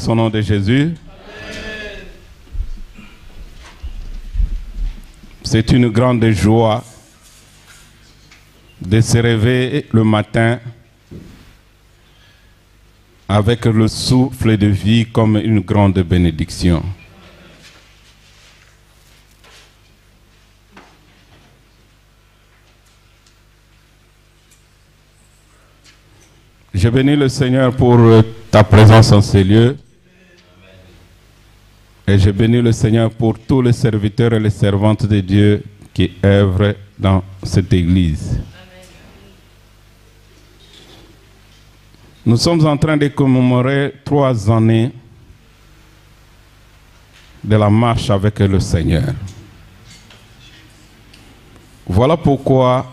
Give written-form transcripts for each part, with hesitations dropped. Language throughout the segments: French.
au nom de Jésus. C'est une grande joie de se réveiller le matin avec le souffle de vie comme une grande bénédiction. Je bénis le Seigneur pour ta présence en ces lieux. Et je bénis le Seigneur pour tous les serviteurs et les servantes de Dieu qui œuvrent dans cette église. Nous sommes en train de commémorer 3 années de la marche avec le Seigneur. Voilà pourquoi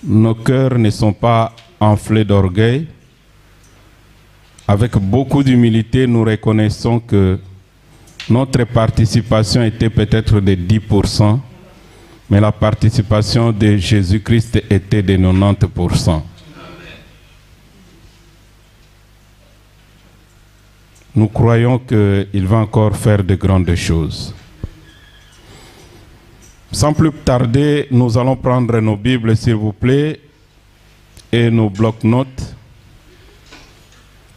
nos cœurs ne sont pas enflés d'orgueil. Avec beaucoup d'humilité, nous reconnaissons que notre participation était peut-être de 10%, mais la participation de Jésus-Christ était de 90%. Nous croyons qu'il va encore faire de grandes choses. Sans plus tarder, nous allons prendre nos Bibles, s'il vous plaît, et nos blocs-notes.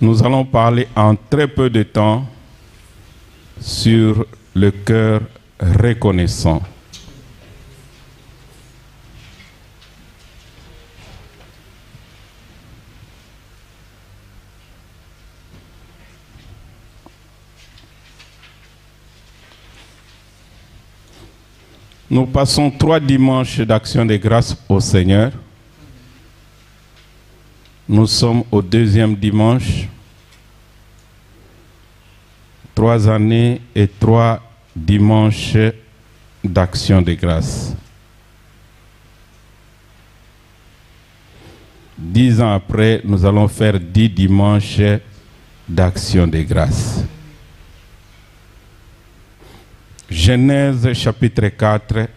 Nous allons parler en très peu de temps sur le cœur reconnaissant. Nous passons 3 dimanches d'action de grâce au Seigneur. Nous sommes au 2e dimanche. 3 années et 3 dimanches d'action de grâce. 10 ans après, nous allons faire 10 dimanches d'action de grâce. Genèse chapitre 4.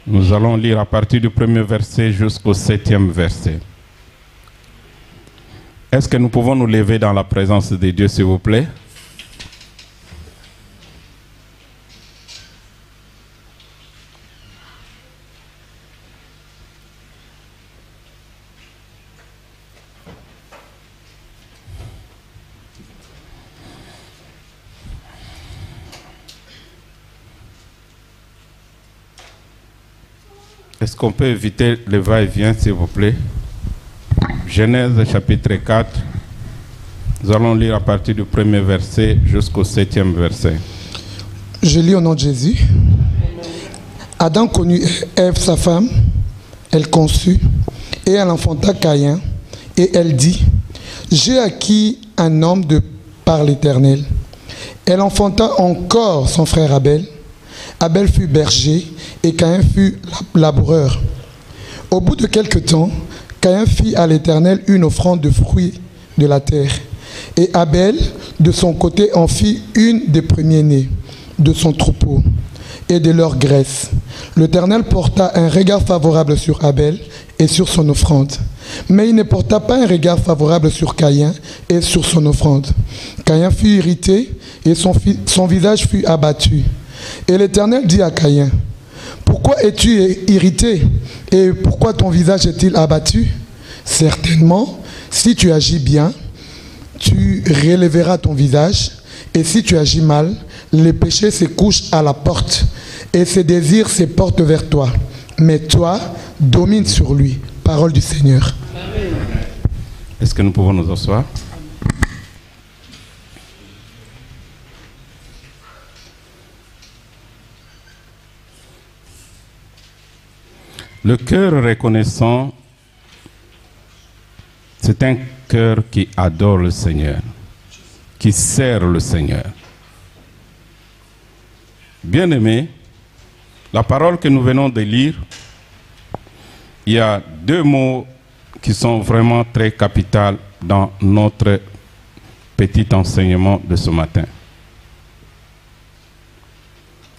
Nous allons lire à partir du 1er verset jusqu'au 7e verset. Est-ce que nous pouvons nous lever dans la présence de Dieu, s'il vous plaît? Est-ce qu'on peut éviter le va-et-vient, s'il vous plaît? Genèse chapitre 4. Nous allons lire à partir du 1er verset jusqu'au 7e verset. Je lis au nom de Jésus. Adam connut Ève, sa femme. Elle conçut et elle enfanta Caïn. Et elle dit, j'ai acquis un homme par l'Éternel. Elle enfanta encore son frère Abel. Abel fut berger et Caïn fut laboureur. Au bout de quelque temps, Caïn fit à l'Éternel une offrande de fruits de la terre. Et Abel, de son côté, en fit une des premiers-nés de son troupeau et de leur graisse. L'Éternel porta un regard favorable sur Abel et sur son offrande. Mais il ne porta pas un regard favorable sur Caïn et sur son offrande. Caïn fut irrité et son visage fut abattu. Et l'Éternel dit à Caïn, pourquoi es-tu irrité et pourquoi ton visage est-il abattu? Certainement, si tu agis bien, tu relèveras ton visage, et si tu agis mal, les péchés se couchent à la porte, et ses désirs se portent vers toi. Mais toi, domine sur lui. Parole du Seigneur. Amen. Est-ce que nous pouvons nous asseoir? Le cœur reconnaissant, c'est un cœur qui adore le Seigneur, qui sert le Seigneur. Bien-aimés, la parole que nous venons de lire, il y a 2 mots qui sont vraiment très capitaux dans notre petit enseignement de ce matin.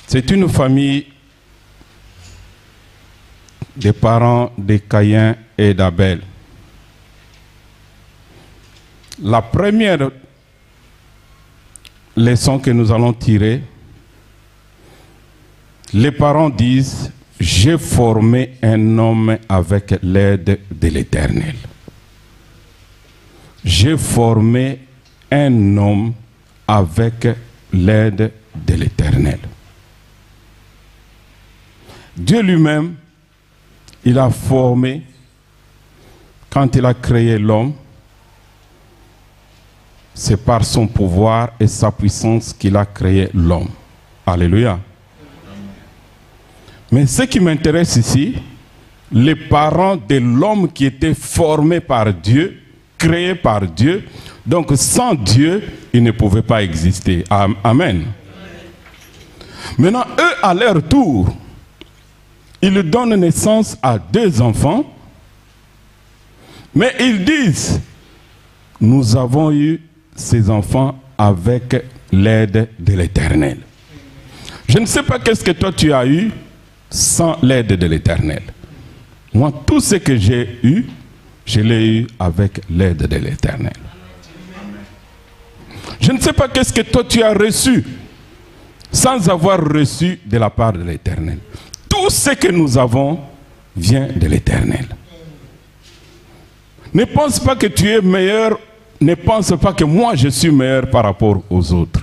C'est une famille des parents de Caïn et d'Abel. la première leçon que nous allons tirer, les parents disent, j'ai formé un homme avec l'aide de l'Éternel. J'ai formé un homme avec l'aide de l'Éternel. Dieu lui-même, il a formé, quand il a créé l'homme, c'est par son pouvoir et sa puissance qu'il a créé l'homme. Alléluia. Mais ce qui m'intéresse ici, les parents de l'homme qui était formé par Dieu, créé par Dieu, donc sans Dieu, il ne pouvait pas exister. Amen. Maintenant, eux, à leur tour, ils donnent naissance à 2 enfants, mais ils disent, nous avons eu ces enfants avec l'aide de l'Éternel. Je ne sais pas qu'est-ce que toi tu as eu sans l'aide de l'Éternel. Moi, tout ce que j'ai eu, je l'ai eu avec l'aide de l'Éternel. Je ne sais pas qu'est-ce que toi tu as reçu sans avoir reçu de la part de l'Éternel. Tout ce que nous avons vient de l'Éternel. Ne pense pas que tu es meilleur, ne pense pas que moi je suis meilleur par rapport aux autres.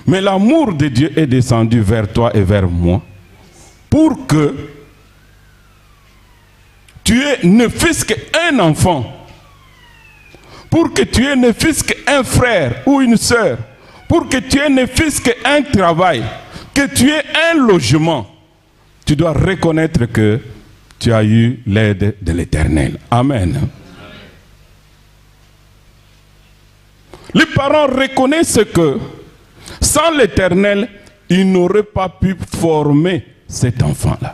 Mais l'amour de Dieu est descendu vers toi et vers moi pour que tu aies ne fût-ce qu'un enfant, pour que tu aies ne fût-ce qu'un frère ou une sœur, pour que tu aies ne fût-ce qu'un travail, que tu aies un logement. Tu dois reconnaître que tu as eu l'aide de l'Éternel. Amen. Les parents reconnaissent que sans l'Éternel, ils n'auraient pas pu former cet enfant-là.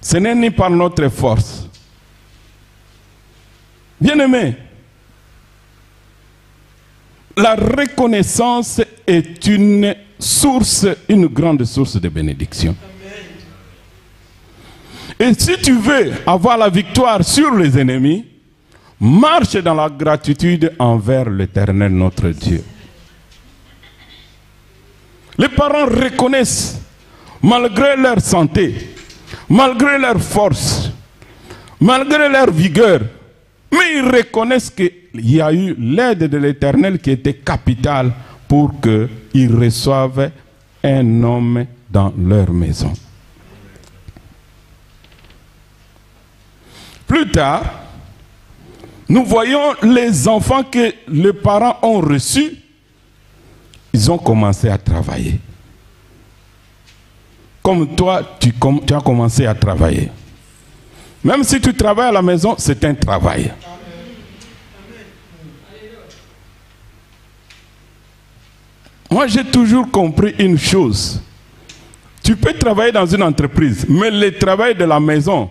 Ce n'est ni par notre force. Bien-aimés, la reconnaissance est une grande source de bénédiction. Et si tu veux avoir la victoire sur les ennemis, marche dans la gratitude envers l'Éternel notre Dieu. Les parents reconnaissent, malgré leur santé, malgré leur force, malgré leur vigueur, mais ils reconnaissent qu'il y a eu l'aide de l'Éternel qui était capitale pour qu'ils reçoivent un homme dans leur maison. Plus tard, nous voyons les enfants que les parents ont reçus. Ils ont commencé à travailler. Comme toi, tu as commencé à travailler. Même si tu travailles à la maison, c'est un travail. Moi, j'ai toujours compris une chose. Tu peux travailler dans une entreprise, mais le travail de la maison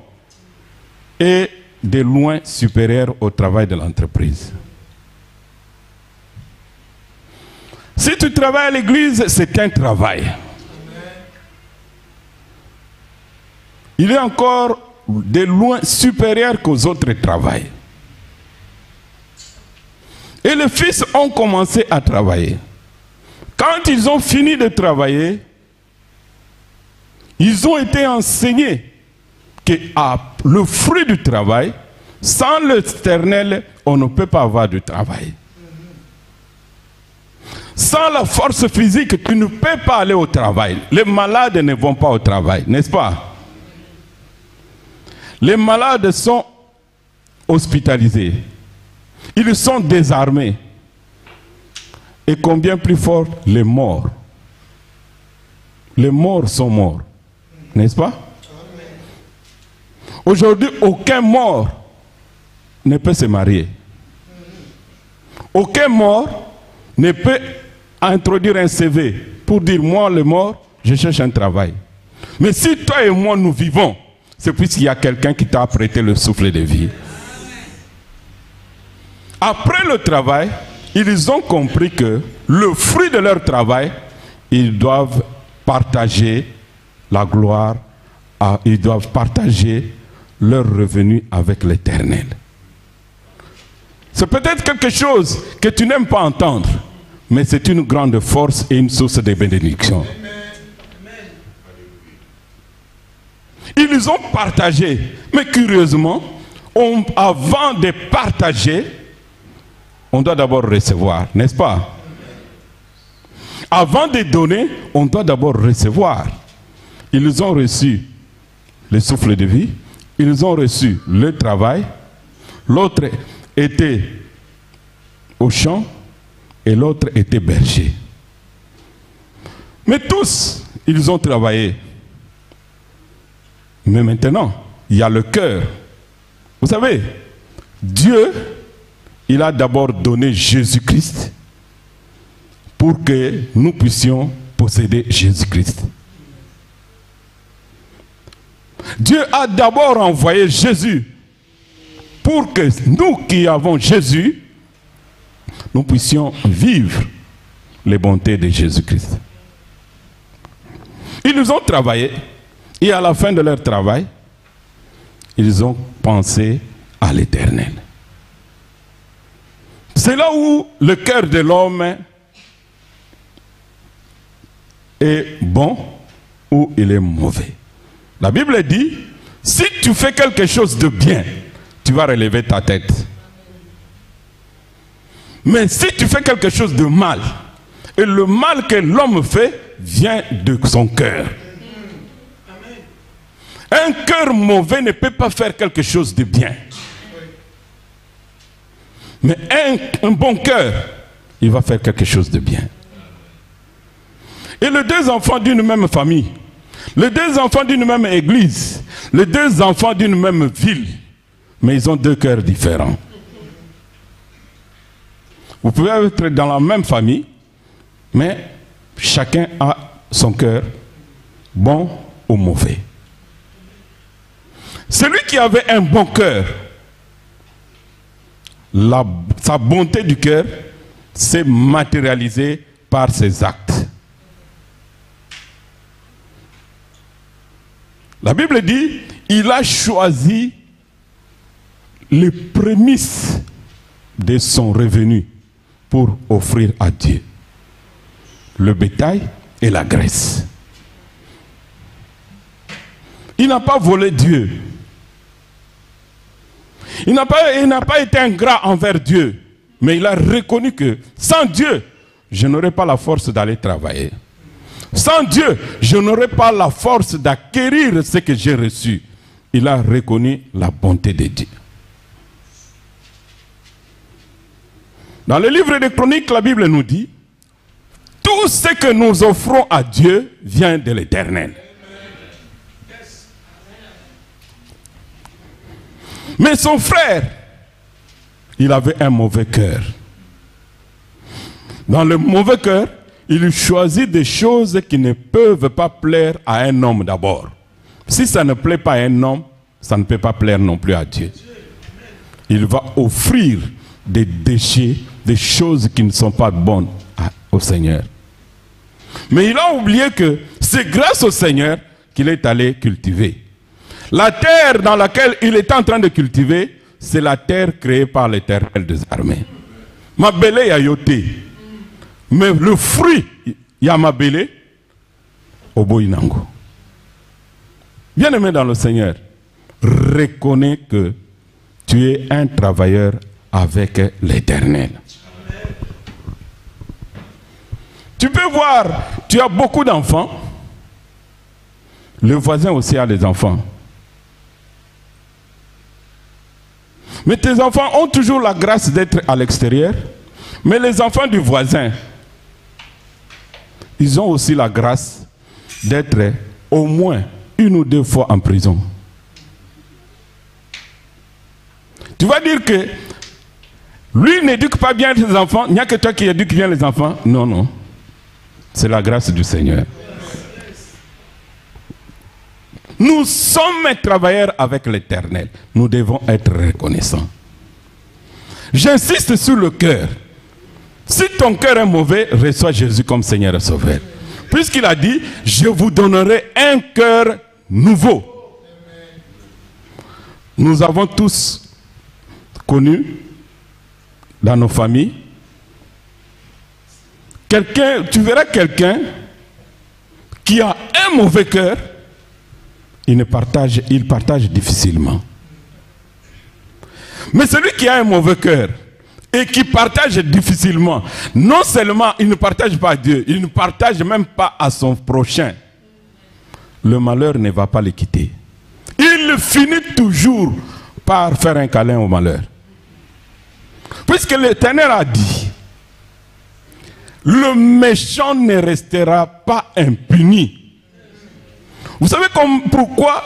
est de loin supérieur au travail de l'entreprise. Si tu travailles à l'église, c'est un travail. Il est encore de loin supérieur qu'aux autres travails. Et les fils ont commencé à travailler. Quand ils ont fini de travailler, ils ont été enseignés que le fruit du travail, sans l'Éternel, on ne peut pas avoir de travail. Sans la force physique, tu ne peux pas aller au travail. Les malades ne vont pas au travail, n'est-ce pas? Les malades sont hospitalisés. Ils sont désarmés. Et combien plus fort, les morts. Les morts sont morts, n'est-ce pas? Aujourd'hui, aucun mort ne peut se marier. Aucun mort ne peut introduire un CV pour dire, moi le mort, je cherche un travail. Mais si toi et moi nous vivons, c'est puisqu'il y a quelqu'un qui t'a prêté le souffle de vie. Après le travail, ils ont compris que le fruit de leur travail, ils doivent partager la gloire, ils doivent partager leur revenu avec l'Éternel. C'est peut-être quelque chose que tu n'aimes pas entendre, mais c'est une grande force et une source de bénédiction. Ils ont partagé, mais curieusement, avant de partager, on doit d'abord recevoir, n'est-ce pas? Avant de donner, on doit d'abord recevoir. Ils ont reçu le souffle de vie, ils ont reçu le travail, l'autre était au champ et l'autre était berger. Mais tous, ils ont travaillé. Mais maintenant, il y a le cœur. Vous savez, Dieu, il a d'abord donné Jésus-Christ pour que nous puissions posséder Jésus-Christ. Dieu a d'abord envoyé Jésus pour que nous qui avons Jésus, nous puissions vivre les bontés de Jésus-Christ. Ils ont travaillé et à la fin de leur travail, ils ont pensé à l'Éternel. C'est là où le cœur de l'homme est bon ou il est mauvais. La Bible dit, si tu fais quelque chose de bien, tu vas relever ta tête. Mais si tu fais quelque chose de mal, et le mal que l'homme fait vient de son cœur. Un cœur mauvais ne peut pas faire quelque chose de bien. Mais un bon cœur, il va faire quelque chose de bien. Et les deux enfants d'une même famille, les deux enfants d'une même église, les deux enfants d'une même ville, mais ils ont deux cœurs différents. Vous pouvez être dans la même famille, mais chacun a son cœur, bon ou mauvais. Celui qui avait un bon cœur, sa bonté du cœur s'est matérialisée par ses actes. La Bible dit, il a choisi les prémices de son revenu pour offrir à Dieu le bétail et la graisse. Il n'a pas volé Dieu. Il n'a pas été ingrat envers Dieu, mais il a reconnu que sans Dieu, je n'aurais pas la force d'aller travailler. Sans Dieu, je n'aurais pas la force d'acquérir ce que j'ai reçu. Il a reconnu la bonté de Dieu. Dans le livre des Chroniques, la Bible nous dit, tout ce que nous offrons à Dieu vient de l'Éternel. Mais son frère, il avait un mauvais cœur. Dans le mauvais cœur, il choisit des choses qui ne peuvent pas plaire à un homme d'abord. Si ça ne plaît pas à un homme, ça ne peut pas plaire non plus à Dieu. Il va offrir des déchets, des choses qui ne sont pas bonnes au Seigneur. Mais il a oublié que c'est grâce au Seigneur qu'il est allé cultiver. La terre dans laquelle il est en train de cultiver, c'est la terre créée par l'Éternel des armées. Mabele ya yoté. Mais le fruit, ya mabele, oboinango. Bien-aimé dans le Seigneur, reconnais que tu es un travailleur avec l'Éternel. Tu peux voir, tu as beaucoup d'enfants. Le voisin aussi a des enfants. Mais tes enfants ont toujours la grâce d'être à l'extérieur. Mais les enfants du voisin, ils ont aussi la grâce d'être au moins 1 ou 2 fois en prison. Tu vas dire que lui n'éduque pas bien ses enfants. Il n'y a que toi qui éduques bien les enfants. Non, non. C'est la grâce du Seigneur. Nous sommes travailleurs avec l'Éternel. Nous devons être reconnaissants. J'insiste sur le cœur. Si ton cœur est mauvais, reçois Jésus comme Seigneur et Sauveur. Puisqu'il a dit, je vous donnerai un cœur nouveau. Nous avons tous connu dans nos familles. Tu verras quelqu'un qui a un mauvais cœur, il partage difficilement. Mais celui qui a un mauvais cœur et qui partage difficilement, non seulement il ne partage pas à Dieu, il ne partage même pas à son prochain, le malheur ne va pas le quitter. Il finit toujours par faire un câlin au malheur. Puisque l'Éternel a dit, le méchant ne restera pas impuni. Vous savez pourquoi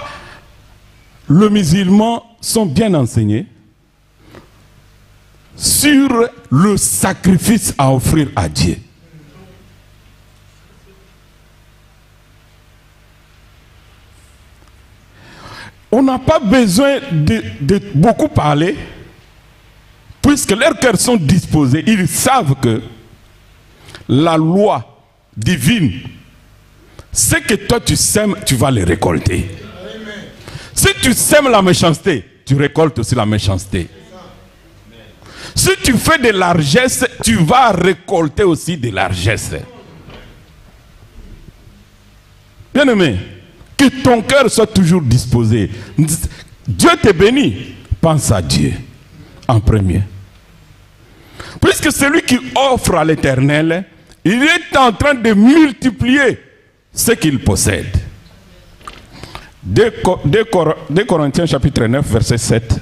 les musulmans sont bien enseignés sur le sacrifice à offrir à Dieu. On n'a pas besoin de beaucoup parler, puisque leurs cœurs sont disposés. Ils savent que la loi divine, ce que toi tu sèmes, tu vas le récolter. Amen. Si tu sèmes la méchanceté, tu récoltes aussi la méchanceté. Si tu fais de la largesse, tu vas récolter aussi de la largesse. Bien-aimé, que ton cœur soit toujours disposé. Dieu te bénit, pense à Dieu en premier. Puisque celui qui offre à l'Éternel, il est en train de multiplier ce qu'il possède. 2 Corinthiens chapitre 9, verset 7.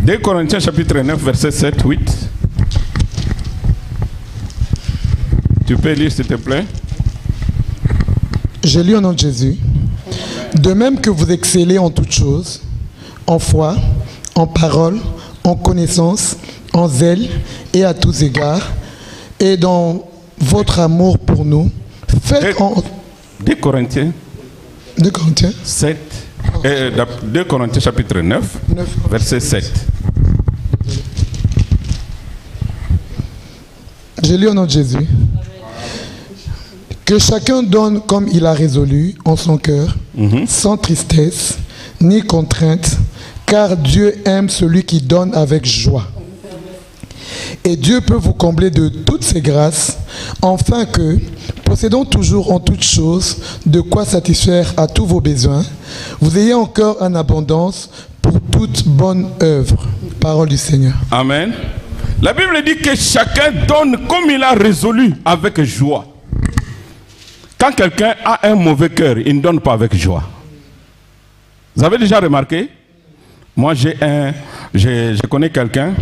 Deux Corinthiens chapitre 9, verset 7, 8. Tu peux lire s'il te plaît? Je lis au nom de Jésus. De même que vous excellez en toutes choses, en foi, en parole, en connaissance, en zèle et à tous égards, et dans votre amour pour nous, faites en... 2 Corinthiens 7. 2 Corinthiens chapitre 9, verset 7. Je lis au nom de Jésus. Que chacun donne comme il a résolu en son cœur, sans tristesse ni contrainte, car Dieu aime celui qui donne avec joie. Et Dieu peut vous combler de toutes ses grâces, afin que, possédant toujours en toutes choses de quoi satisfaire à tous vos besoins, vous ayez encore en abondance pour toute bonne œuvre. Parole du Seigneur. Amen. La Bible dit que chacun donne comme il a résolu avec joie. Quand quelqu'un a un mauvais cœur, il ne donne pas avec joie. Vous avez déjà remarqué? Moi, je connais quelqu'un,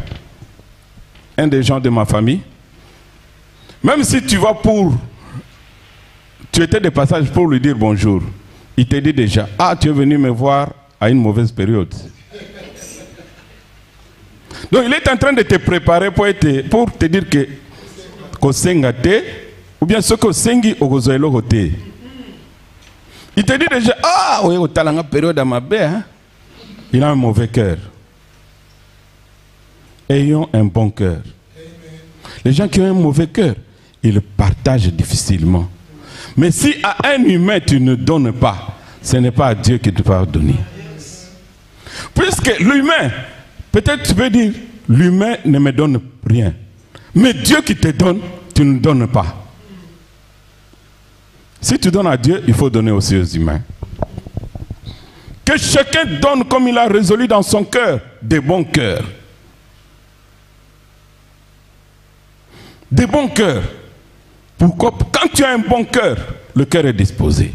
un des gens de ma famille. Même si tu vas tu étais de passage pour lui dire bonjour, il te dit déjà, ah, tu es venu me voir à une mauvaise période. Donc il est en train de te préparer pour te dire que ou bien ce que sengi ogozoelo hote. Il te dit déjà, ah oui, au talanga période à ma baie, il a un mauvais cœur. Ayons un bon cœur. Les gens qui ont un mauvais cœur, ils partagent difficilement. Mais si à un humain tu ne donnes pas, ce n'est pas à Dieu que tu vas donner. Puisque l'humain, peut-être tu peux dire, l'humain ne me donne rien. Mais Dieu qui te donne, tu ne donnes pas. Si tu donnes à Dieu, il faut donner aussi aux humains. Que chacun donne comme il a résolu dans son cœur, des bons cœurs. Des bons cœurs. Pourquoi? Quand tu as un bon cœur, le cœur est disposé.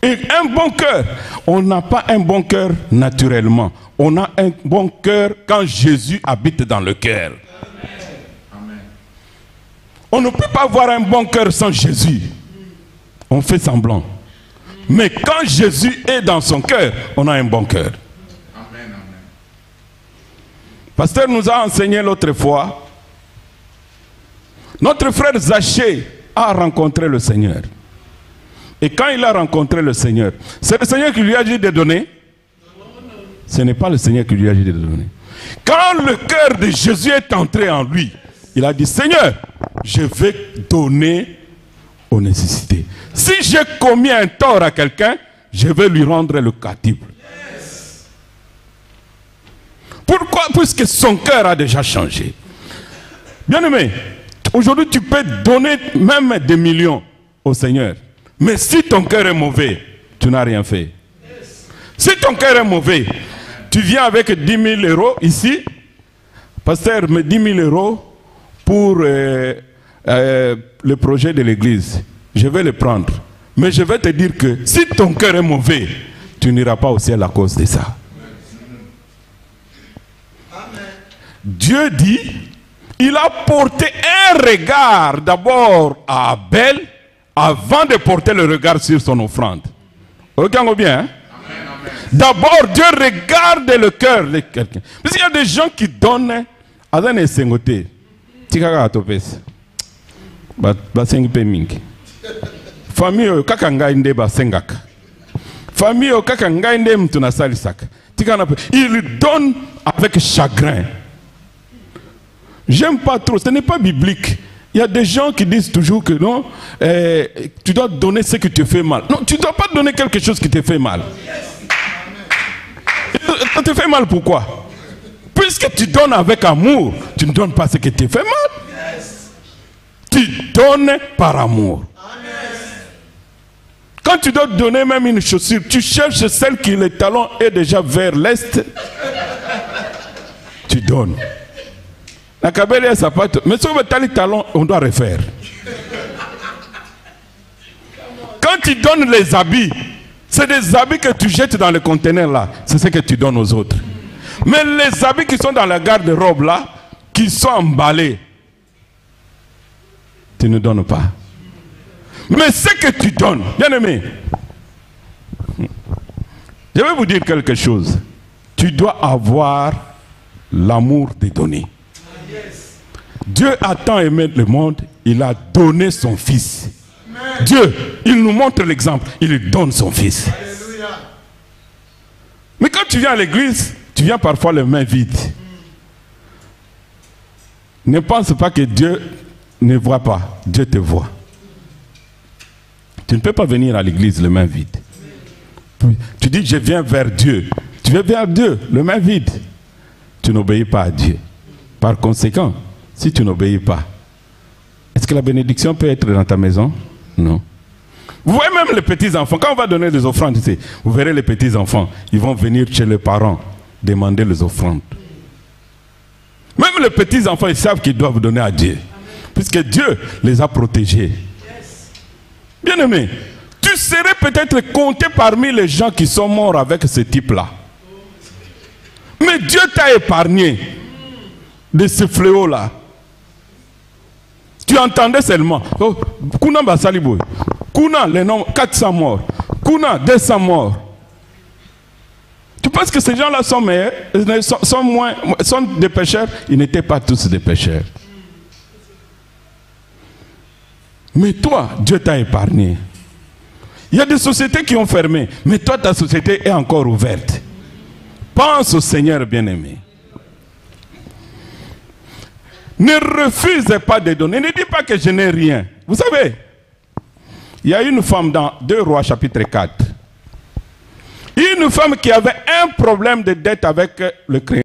Et un bon cœur, on n'a pas un bon cœur naturellement. On a un bon cœur quand Jésus habite dans le cœur. Amen. On ne peut pas avoir un bon cœur sans Jésus. On fait semblant. Mais quand Jésus est dans son cœur, on a un bon cœur. Amen, amen. Pasteur nous a enseigné l'autre fois. Notre frère Zachée a rencontré le Seigneur. Et quand il a rencontré le Seigneur, c'est le Seigneur qui lui a dit de donner? Ce n'est pas le Seigneur qui lui a dit de donner. Quand quand le cœur de Jésus est entré en lui, il a dit, Seigneur, je vais donner aux nécessités. Si j'ai commis un tort à quelqu'un, je vais lui rendre le quadruple. Pourquoi? Puisque son cœur a déjà changé. Bien-aimé, aujourd'hui tu peux donner même des millions au Seigneur. Mais si ton cœur est mauvais, tu n'as rien fait. Si ton cœur est mauvais, tu viens avec 10 000 euros ici. Pasteur, mais 10 000 euros pour le projet de l'église. Je vais le prendre. Mais je vais te dire que si ton cœur est mauvais, tu n'iras pas au ciel à cause de ça. Amen. Dieu dit, il a porté un regard d'abord à Abel avant de porter le regard sur son offrande. Regardez bien. Hein? D'abord, Dieu regarde le cœur de quelqu'un. Parce qu'il y a des gens qui donnent à un sengoté. Famille kakanga inde ba sengaka. Famille kakanga inde mtuna salisaka. Il donne avec chagrin. J'aime pas trop, ce n'est pas biblique. Il y a des gens qui disent toujours que non, tu dois donner ce que tu fais mal. Non, tu ne dois pas donner quelque chose qui te fait mal. Ça te fait mal pourquoi? Puisque tu donnes avec amour, tu ne donnes pas ce qui te fait mal. Tu donnes par amour. Quand tu dois donner même une chaussure, tu cherches celle qui le talon est déjà vers l'est. Tu donnes. La cabelle est sa patte. Mais si on veut taler le talon, on doit refaire. Quand tu donnes les habits, c'est des habits que tu jettes dans le conteneur là. C'est ce que tu donnes aux autres. Mais les habits qui sont dans la garde-robe là, qui sont emballés, tu ne donnes pas. Mais ce que tu donnes, bien aimé, je vais vous dire quelque chose. Tu dois avoir l'amour de donner. Dieu a tant aimé le monde, il a donné son fils. Dieu, il nous montre l'exemple, il donne son fils. Mais quand tu viens à l'église, tu viens parfois les mains vides. Ne pense pas que Dieu ne voit pas, Dieu te voit. Tu ne peux pas venir à l'église les mains vides. Tu dis je viens vers Dieu. Tu viens vers Dieu, les mains vides. Tu n'obéis pas à Dieu. Par conséquent, si tu n'obéis pas, est-ce que la bénédiction peut être dans ta maison? Non. Vous voyez même les petits-enfants, quand on va donner des offrandes, vous verrez les petits-enfants, ils vont venir chez les parents demander les offrandes. Même les petits-enfants, ils savent qu'ils doivent donner à Dieu. Puisque Dieu les a protégés. Bien-aimé, tu serais peut-être compté parmi les gens qui sont morts avec ce type-là. Mais Dieu t'a épargné de ce fléau-là. Tu entendais seulement. Oh, Kuna Basalibo. Kuna, les noms 400 morts. Kuna, 200 morts. Tu penses que ces gens-là sont meilleurs, sont des pécheurs? Ils n'étaient pas tous des pécheurs. Mais toi, Dieu t'a épargné. Il y a des sociétés qui ont fermé, mais toi, ta société est encore ouverte. Pense au Seigneur bien-aimé. Ne refusez pas de donner. Ne dis pas que je n'ai rien. Vous savez, il y a une femme dans 2 Rois chapitre 4. Une femme qui avait un problème de dette avec le créancier.